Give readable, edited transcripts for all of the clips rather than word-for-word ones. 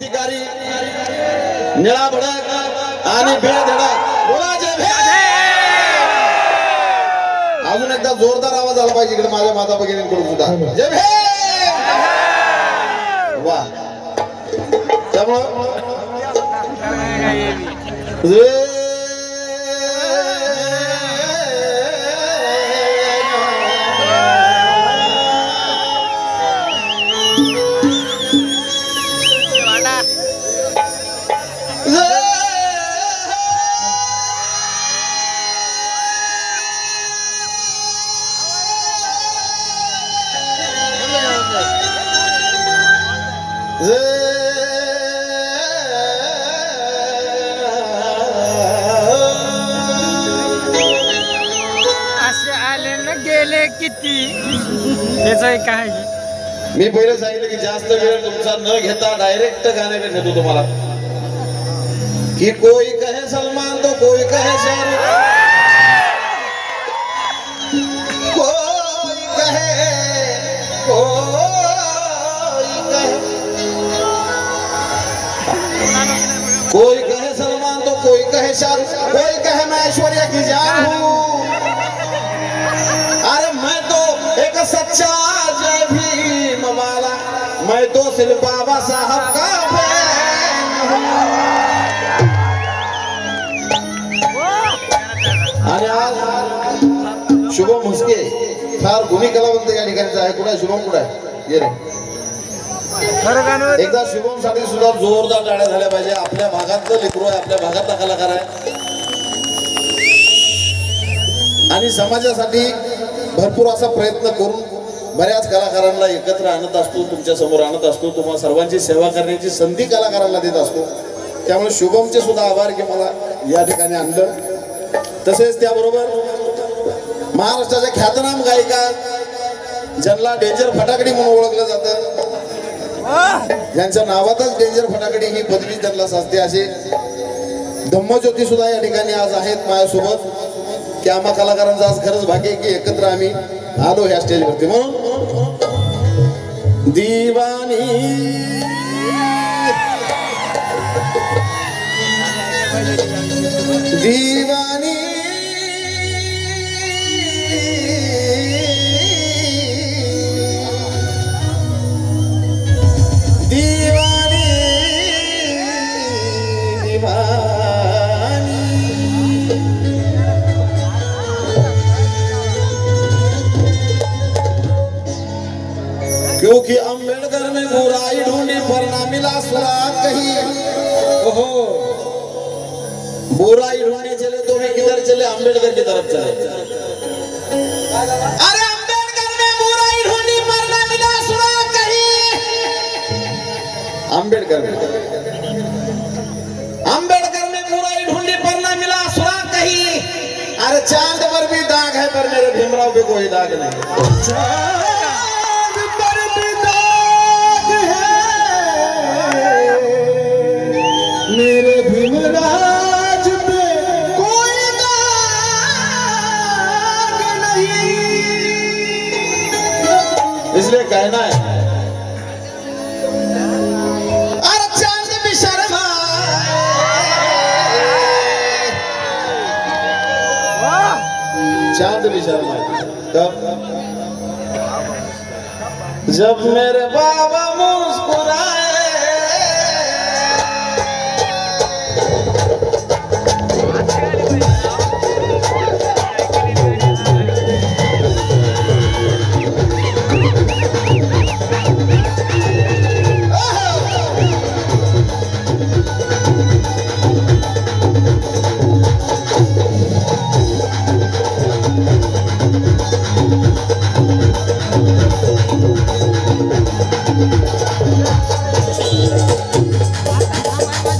अधिकारी निळा भडक आणि बेधडक बोलाचे अजून एकदा जोरदार आवाज आला पाहिजे इकडे माझ्या माता भगिनींकडून सुद्धा जय भीम वाह त्यामुळे गेले किती काय मी पहिले सांगितलं की जास्त वेळ तुमचा न घेता डायरेक्ट गाण्याकडे नेतो तुम्हाला कि कोई कहे सलमान तो कोई कहे शाहरुख कोई कहे कोई कहे सलमान तो कोई कहे शाहरुख कोई कहे मैं ऐश्वर्या की जान हूँ अरे मैं तो एक सच्चा जय भीम वाला मैं तो सिर्फ बाबा साहब का फैन आणि आज शुभम मुस्के फार गुणी कलावंत या ठिकाणचा आहे कुठे शुभम कुठे ये रे एकदा शुभम साठी सुद्धा जोरदार टाळ्या झाल्या पाहिजे आपल्या भागातलं लेकरू आहे आपल्या भागातला कलाकार आहे आणि समाजासाठी भरपूर असा प्रयत्न करून बऱ्याच कलाकारांना एकत्र आणत असतो तुमच्या समोर आणत असतो तुम्हाला सर्वांची सेवा करण्याची संधी कलाकारांना देत असतो त्यामुळे शुभमचे सुद्धा आभार की मला या ठिकाणी आणलं तसेच त्याबरोबर महाराष्ट्राच्या ख्यातनाम गायिका ज्यांना डेंजर फटाकडी म्हणून ओळखलं जातं ज्यांच्या नावातच डेंजर फटाकडी ही पदवी त्यांना साजते असे धम्मज्योती सुद्धा या ठिकाणी आज आहेत माझ्यासोबत की आम्हा कलाकारांचा आज खरंच भाग्य आहे की एकत्र आम्ही आलो ह्या स्टेजवरती म्हणून दीवानी दीवानी दीवानी दीवानी क्योंकि अम्बेडकर ने बुराई ढूंढी पर ना मिला सुराग कहीं ओहो बुराई ढूंढने चले तो भी किधर चले अम्बेडकर की तरफ चले अरे अम्बेडकर ने बुराई ढूंढी पर ना मिला सुराग कहीं अम्बेडकर ने बुराई ढूंढी पर ना मिला सुराग कहीं अरे चांद पर भी दाग है पर मेरे भीमराव पे कोई दाग नहीं मेरे भीमराज पे कोई दाग नहीं इसलिए कहना है अरे चांद भी शर्मा चांद भी शर्मा कब जब मेरे बाबा मुस्कुराए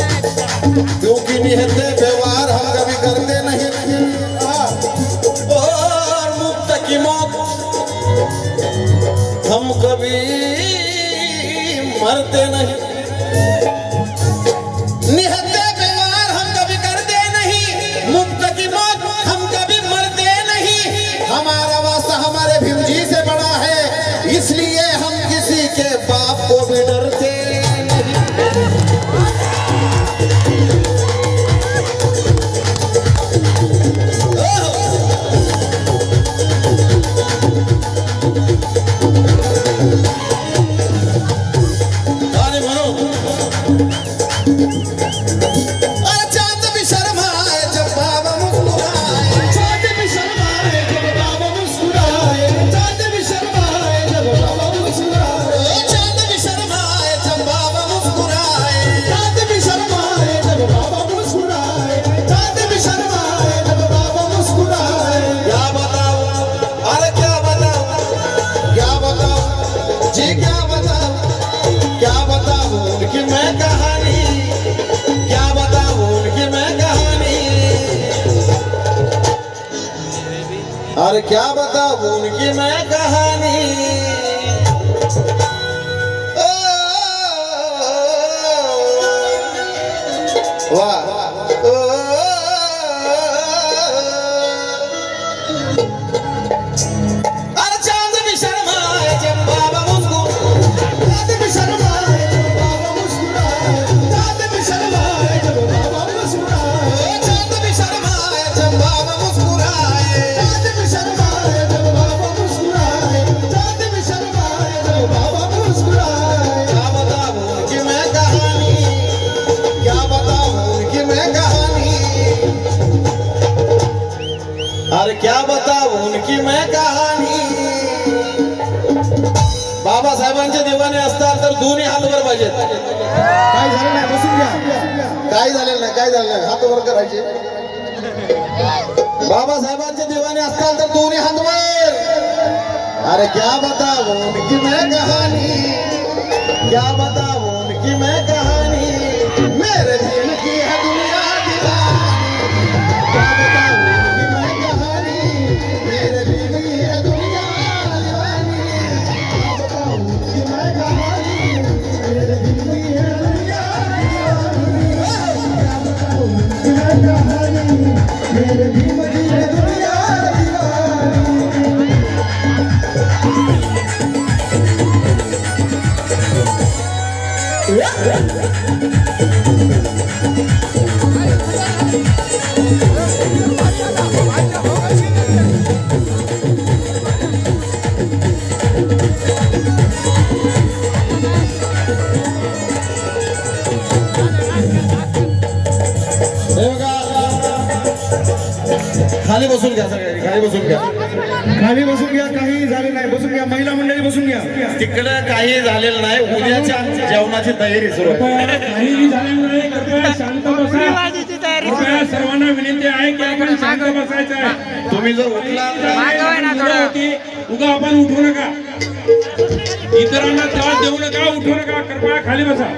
क्योंकि निहत्ते व्यवहार हम कभी करते नहीं और मुक्त की मौत हम कभी मरते नहीं निहत्ते व्यवहार हम कभी करते नहीं मुक्त की मौत हम कभी मरते नहीं हमारा वास्ता हमारे भीम जी से बड़ा है इसलिए हम किसी के बाप को भी डरते नहीं। अरे क्या बताऊं उनकी मैं कहानी वाह अरे चांद भी शर्माए जब बाबा मुस्कुराए चांद भी शर्माए जब बाबा मुस्कुराए चांद भी शर्माए जब बाबा मुस्कुराए चांद भी शर्माए जब बाबा मुस्कुराए चांद भी शर्माए जब बाबा मुस्कुराए चांद भी शर्माए जब बाबा मुस्कुराए क्या बताऊं कि मैं कहानी क्या बताऊं कि मैं कहानी अरे क्या बताऊं उनकी मैं कहानी बाबासाहेबांचे दिवाने असतात तर दोन्ही हात वर पाहिजेत काय झालं नाही बसून घ्या काय झालेलं नाही काय झालं नाही हात वर करायचे बाबासाहेबांचे दिवाने असतात तर दोन्ही हात वर अरे क्या बताऊं उनकी मैं कहानी क्या बताऊं उनकी मैं कहानी मेरे दिल की है दुनिया दीवानी क्या बताऊं उनकी मैं कहानी मेरे दिल की है दुनिया दीवानी क्या बताऊं उनकी मैं कहानी मेरे दिल की है दुनिया दीवानी क्या बताऊं उनकी मैं कहानी मेरे दिल की है दुनिया दीवानी खाली बसून घ्या सगळे खाली बसून घ्या खाली बसून घ्या काही झाले नाही बसून घ्या महिला मंडळी बसून घ्या तिकडे काही झालेलं नाही उद्याच्या जेवणाची तयारी सुरू आहे काही झालेलं नाही कृपया शांत बसा भाजीची तयारी कृपया सर्वांना विनंती आहे की आपण शांत बसायचं आहे तुम्ही जर उठला मागवाय ना थोडं. उगा आपण उठू नका इतरांना त्रास देऊ नका उठू नका कृपया खाली बसा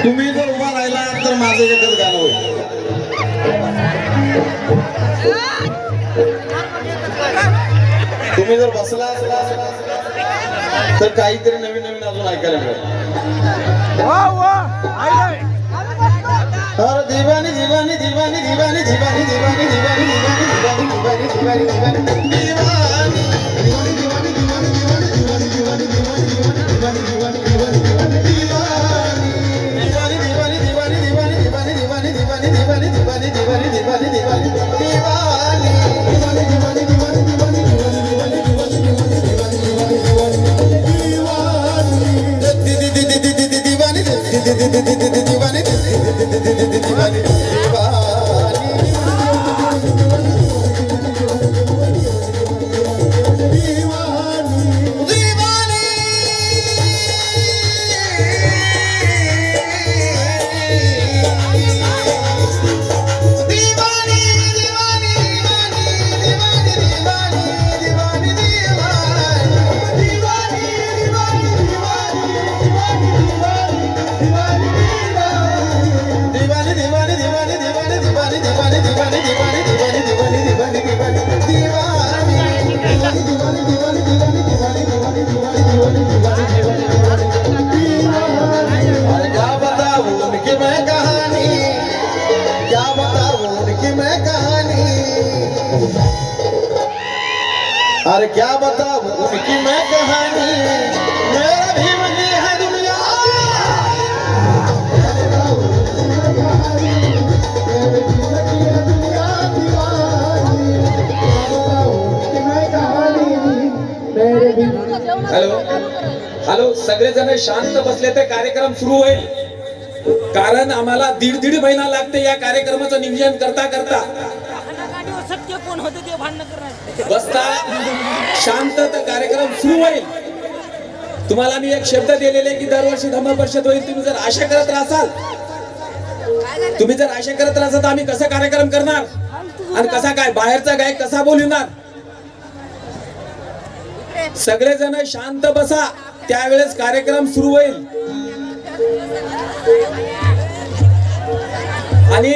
तुम्ही जर उभा राहिला तर माझं एकच गाणं होईल तुम्ही जर बसला तर काहीतरी नवीन नवीन अजून ऐकायला मिळेल अरे दिवानी दिवानी दिवानी दिवानी दिवानी दिवानी दिवानी दिवानी दिवानी दिवानी दिवानी दिवानी अरे क्या बताऊं उनकी मैं कहानी मेरा भी वही है दुनिया हॅलो हॅलो सगळेजण शांत बसले तर कार्यक्रम सुरू होईल कारण आम्हाला दीड महिना लागते या कार्यक्रमाचं नियोजन करता करता सत्य कोण होते ते भांडण करणार बसता शांत तर कार्यक्रम सुरू होईल तुम्हाला मी एक शब्द दिलेले की दरवर्षी धम्म परिषद होईल तुम्ही जर आशा करत राहाल तर आम्ही कसा कार्यक्रम करणार आणि कसा काय बाहेरचा गायक कसा बोलणार सगळेजण शांत बसा त्यावेळेस कार्यक्रम सुरू होईल आणि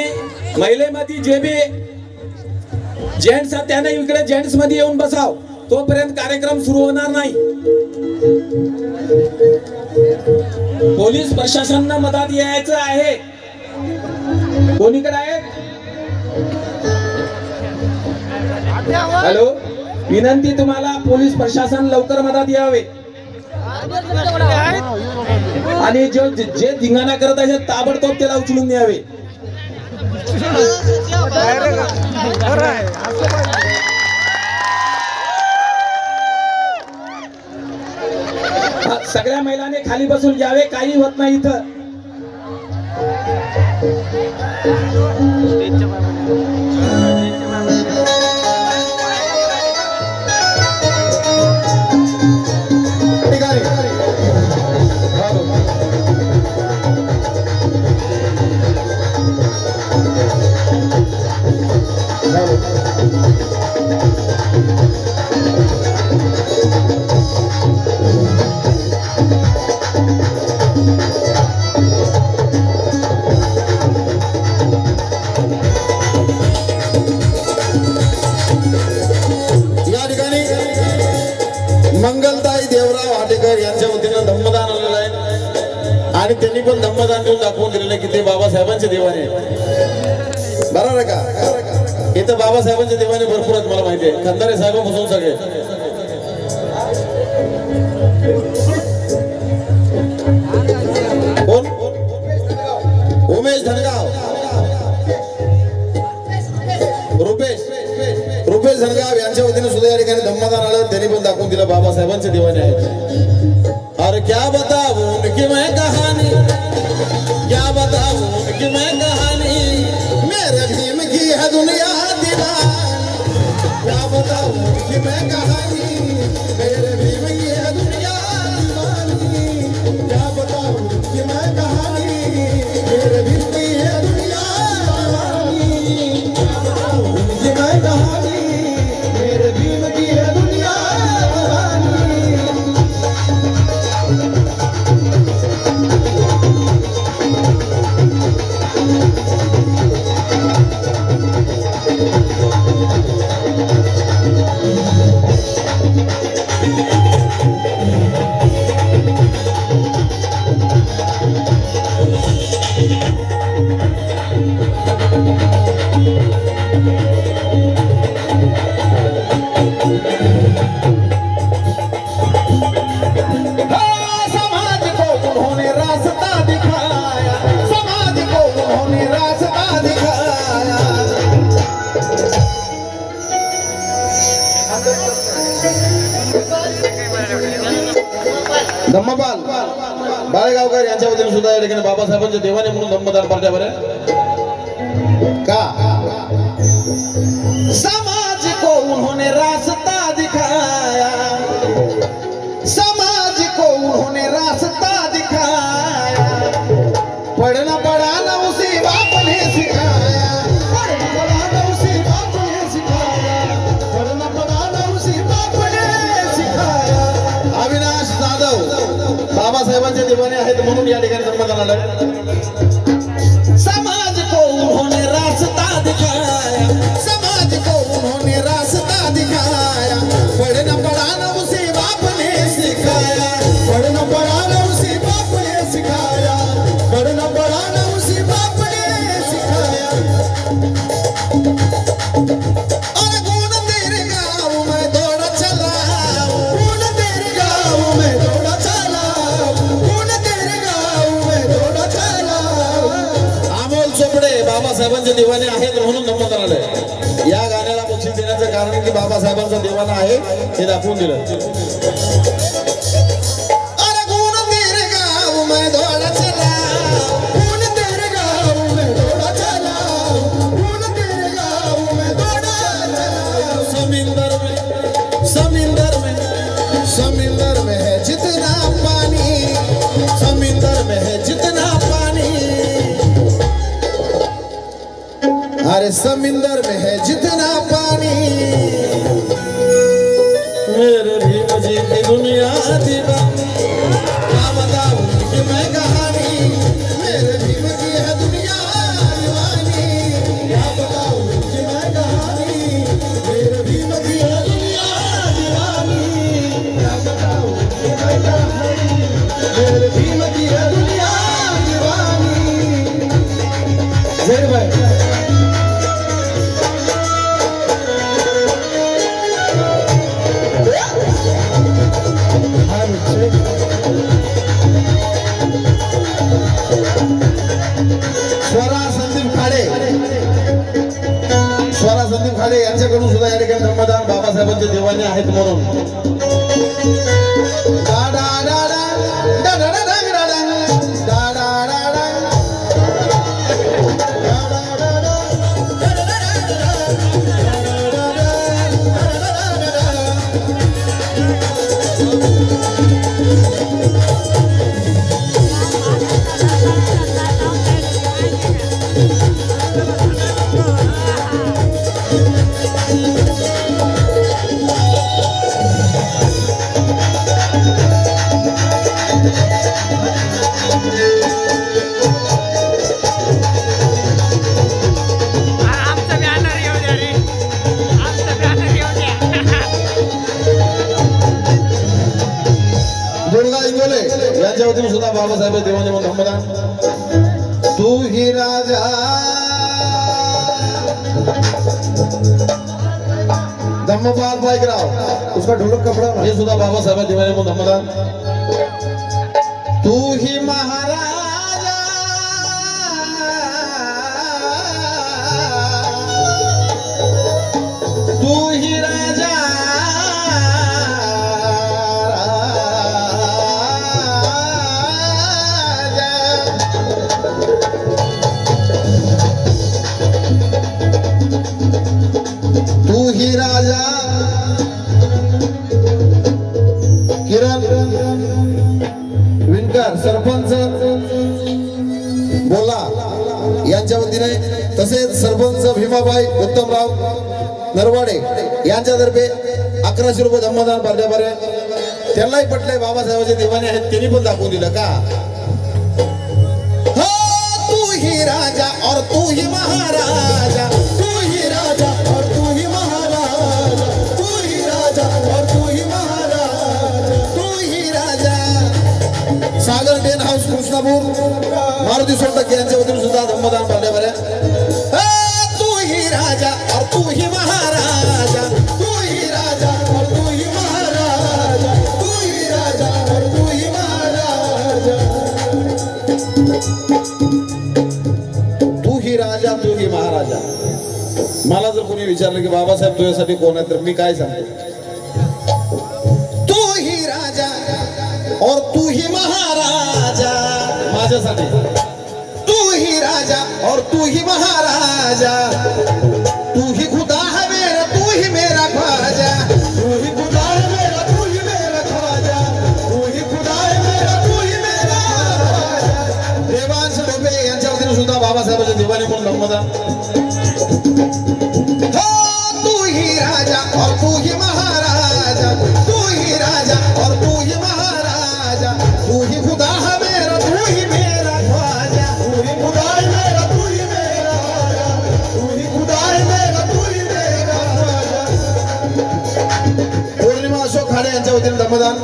महिलेमध्ये जे बी जेंट्स त्याने इकडे जेंट्स मध्ये येऊन बसाव, तोपर्यंत कार्यक्रम सुरू होणार नाही. पोलीस प्रशासनानं मदत यायचं आहे. कोणीकडे आहे? हॅलो, विनंती तुम्हाला, पोलीस प्रशासन लवकर मदत यावे आणि जे धिंगाणा करत आहे ताबडतोब त्याला उचलून न्यावे. सगळ्या महिलांनी खाली बसून घ्यावे, काही होत नाही इथं. मंगलताई देवराव हाटेकर यांच्या वतीनं धम्मदान आलेलं आहे आणि त्यांनी पण धम्मदान देऊन दाखवून दिलेलं आहे की ते बाबासाहेबांचे देवाने बरोबर आहे का? इथं बाबासाहेबांचे देवाने भरपूर आहेत, मला माहिती आहे. खंदारे साहेबांपासून सगळे कोण? उमेश धनगाव, रुपेश धनगाव यांच्या वतीने सुद्धा या ठिकाणी धम्मदान आलं. त्यांनी पण दाखवून दिलं बाबासाहेबांचे दिवाने आहेत. और क्या बताऊं उनकी मैं कहानी, क्या बताऊं उनकी मैं कहानी, मेरे भीम की है दुनिया दीवानी. क्या बताऊं उनकी मैं कहानी, मेरे भीम की है दुनिया दीवानी. क्या बताऊं उनकी मैं कहानी, मेरे भीम की है दुनिया दीवानी. क्या बताऊं उनकी मैं कहानी, मेरे भीम की है दुनिया दीवानी. समाज को उन्होंने रास्ता दिखाया, समाज को उन्होंने रास्ता दिखाया. धम्मपाल बाळेगावकर यांच्या वतीने सुद्धा या ठिकाणी बाबासाहेबांच्या देवाने म्हणून धम्मदान पाठवल्या बरं का. समाज को उन्होंने रास्ता दिखाया, समाज को उन्होंने रास्ता दिखाया. पढ़ना पढ़ाना उसी बाप ने सिखाया, पढ़ना पढ़ाना उसी बाप ने सिखाया, पढ़ना पढ़ाना उसी बाप ने सिखाया. अविनाश जाधव बाबासाहेबांचे दिवाने आहेत म्हणून या ठिकाणी धम्मदान आलं. समाज को उन्होंने रास्ता दिखाया, समाज को उन्होंने रास्ता दिखाया. पढ़ना पढ़ाना उसी बाप ने सिखाया, पढ़ना पढ़ाना उसी बाप ने सिखाया, पढ़ना पढ़ाना उसी बाप ने सिखाया. और गुण तेरे गाँव में दौड़ा चला, गुण तेरे गाँव में दौड़ा चला, गुण तेरे गाँव में दौड़ा चला. अमोल चोपडे बाबासाहेबांचे दिवाने आहेत म्हणून धम्मदान आलंय. या गाण्याला बक्षीस देण्याचं कारण की बाबासाहेबांचा दिवाना आहे हे दाखवून दिलं. अरे गुण तेरे गाँव में दौड़ा चला, गुण तेरे गाँव में दौड़ा चला, गुण तेरे गाँव में दौड़ा चला. समुंदर में, समुंदर में, समुंदर में है जितना पानी, समुंदर में है जितना पानी. अरे समुंदर में है जितना पानी, मेरे भीम जी की दुनिया दीवानी. क्या बताऊं कि मैं कहानी, मेरे भीम की है दुनिया दीवानी. क्या बताऊं कि मैं कहानी, भीम की है दुनिया दीवानी। जय भाई स्वरा संदीप खाडे, स्वरा संदीप खाडे यांच्याकडून सुद्धा या ठिकाणी धम्मदान बाबासाहेबांचे दिवाने आहेत म्हणून डा डा डा डा डा डा डा डा डा डा डा डा डा आमचा बॅनर येऊ द्या रे, आमचा बॅनर येऊ द्या. दुर्गा इंगोले यांच्या वतीने सुद्धा बाबासाहेब देवाने म्हणून धम्मदान तू ही राजा धम्मपाल पायकराव उसका ढोलक कपड़ा हे सुद्धा बाबासाहेब देवाने म्हणून धम्मदान तू ही महाराजा तू ही राजा तू ही राजा किरण विणकर सरपंच बोला यांच्या वतीने तसेच सरपंच भीमाबाई उत्तमराव नरवाडे यांच्यातर्फे 1100 रुपये धम्मदान पारड्या त्यांनाही पटलंय बाबासाहेबांचे दिवाने आहेत त्यांनी पण दाखवून दिलं का हो तू ही राजा और तू ही महाराजा तू ही राजा और तू ही महाराजा तू ही राजा और तू ही महाराजा तू ही राजा सागर टेन हाऊस कृष्णापूर मारुती सोनटक्के यांच्या वतीने सुद्धा धम्मदान पारड्या तू ही राजा और तू ही महाराजा तू ही राजा और तू ही महाराजा तू ही राजा और तू ही महाराजा तू ही राजा तू ही महाराजा मला जर कोणी विचारलं की बाबासाहेब तुझ्यासाठी कोण आहे तर मी काय सांगतो तू ही राजा और तू ही महाराजा माझ्यासाठी तू ही राजा और तू ही महाराजा तू ही खुदा है मेरा तू ही मेरा ख्वाजा तू ही खुदा है मेरा तू ही मेरा ख्वाजा तू ही खुदा है मेरा तू ही मेरा ख्वाजा देवांश डोबे यांच्या वतीने सुद्धा बाबासाहेबांच्या दिवाणी म्हणून धम्मदान तू ही राजा और तू ही महाराजा तू ही राजा और तू ही महाराजा तू ही खुदा है मेरा तू ही मेरा ख्वाजा तू ही खुदा है मेरा तू ही मेरा ख्वाजा तू ही खुदा है मेरा तू ही मेरा ख्वाजा पौर्णिमा अशोक खाडे यांच्या वतीने धम्मदान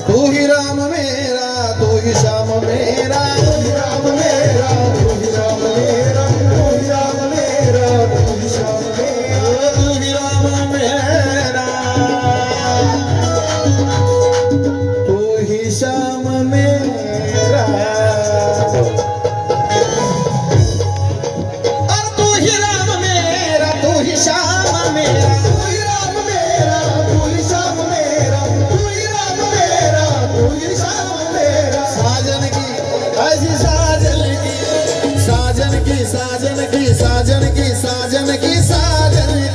तू ही राम मेरा तू ही श्याम मेरा तू ही राम मेरा तू ही राम मेरा तू ही राम मेरा तू ही श्याम मेरा तू ही राम मेरा तू ही श्याम मेरा और तू ही राम मेरा तू ही श्याम मेरा तू ही राम मेरा तू ही श्याम मेरा तू ही राम मेरा तू ही श्याम मेरा साजन की ऐसी साजन की साजन की साजन की साजन की साजन की साजन की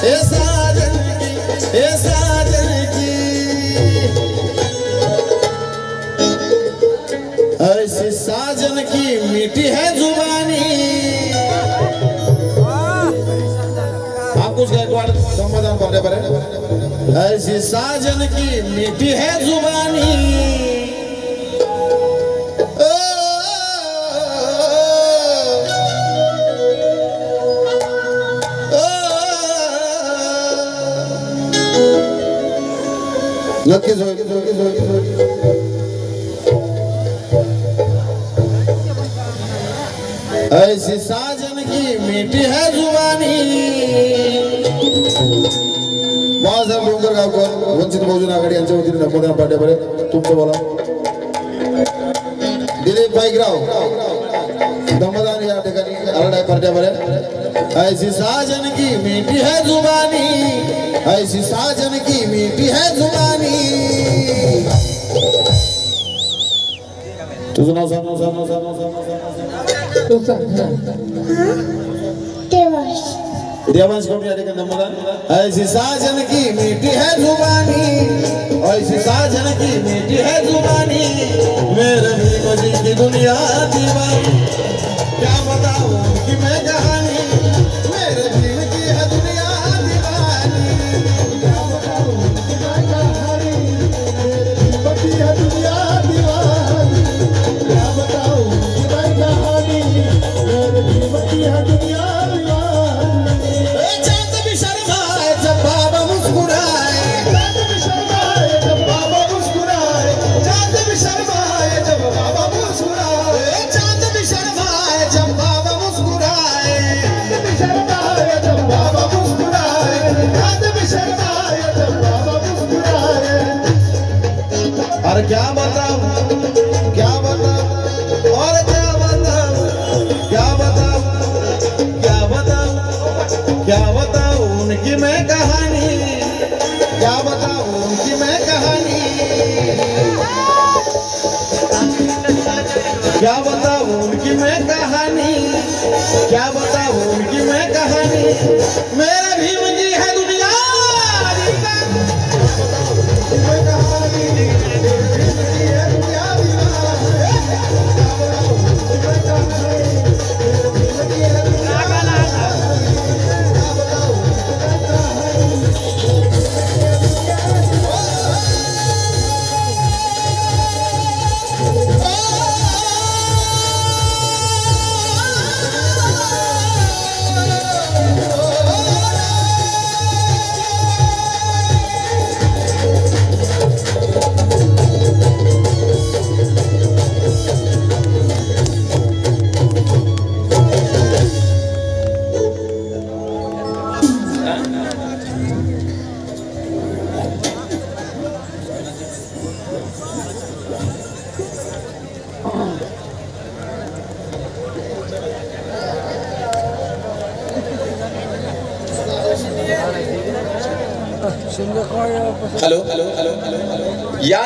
ए साजन की ए साजन की ऐसी साजन की मीठी है जुबानी अंकुश गायकवाड़ धम्मदान पारड्या बरे ऐसी साजन की मीठी है जुबानी ओ, नक्कीच होईल ऐसी साजन की मीठी है जुबानी। बाळासाहेब डोंगर गावकर वंचित बहुजन आघाडी यांच्या वतीने नमोदना पाट्याबरे तुमचं बोला। दिलीप बाईकराव दमदार या ठिकाणी आरडाय पाट्याबरे। ऐसी साजन की मीठी है जुबानी, ऐसी साजन की मीठी है जुबानी। तुझं नाव सांग, नाव सांग, नाव सांग, नाव सांग, नाव सांग। देवांश कौन या ठिकाणी नमोदन। ऐसी साजन की मीठी है जुबानी, ऐसी साजन की मीठी है जुबानी। मेरे भीम जी की दुनिया दीवानी, क्या बताऊं उनकी मैं कहानी। मेरे भीम की है दुनिया दीवानी, क्या बताऊं उनकी मैं कहानी। मेरे भीम की है दुनिया दीवानी, क्या बताऊं उनकी मैं कहानी। मेरे भीम की है दुनिया क्या बताऊं, क्या बताऊं और क्या बताऊं, क्या बताऊं, क्या बताऊं, क्या बताऊं उनकी मैं कहानी। क्या बताऊं उनकी मैं कहानी। क्या बताऊं उनकी मैं कहानी, क्या बताऊं उनकी मैं कहानी। मेरे भीम जी है दुनिया Shinde hello hello hello hello या